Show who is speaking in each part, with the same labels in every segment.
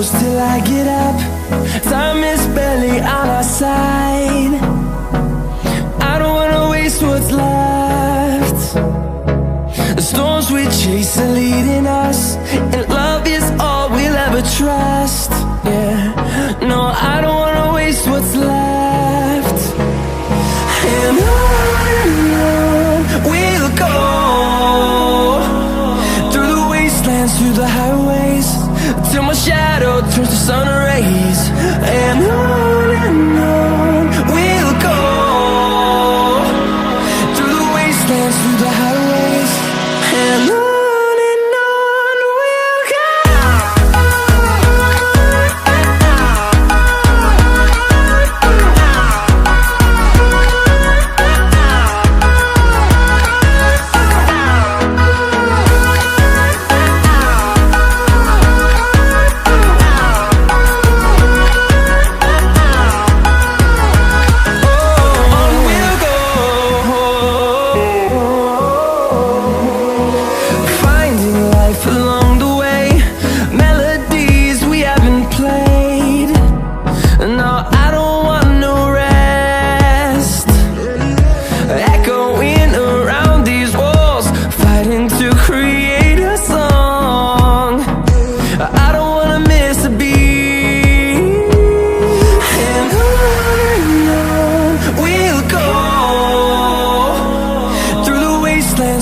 Speaker 1: close till I get up. Time is barely on our side. I don't wanna waste what's left. The storms we chase are leading us, and love is all we'll ever trust. Yeah, no, I don't wanna waste what's left. And on we'll go, through the wastelands, through the highways, till my shadow turns to sun rays. And on we'll go, through the wastelands, through the highways, and on we'll go.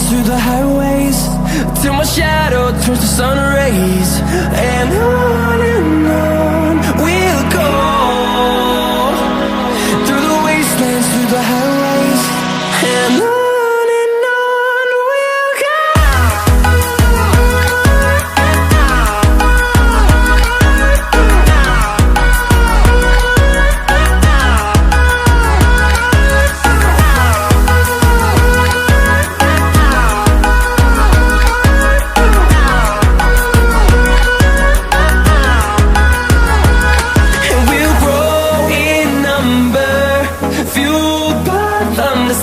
Speaker 1: Through the highways, till my shadow turns to sun rays. And on we'll go, through the wastelands, through the highways, and on we'll go.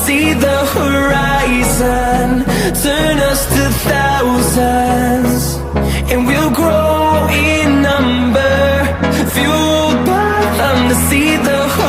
Speaker 1: See the horizon, turn us to thousands, and we'll grow in number, fueled by them to see the horizon.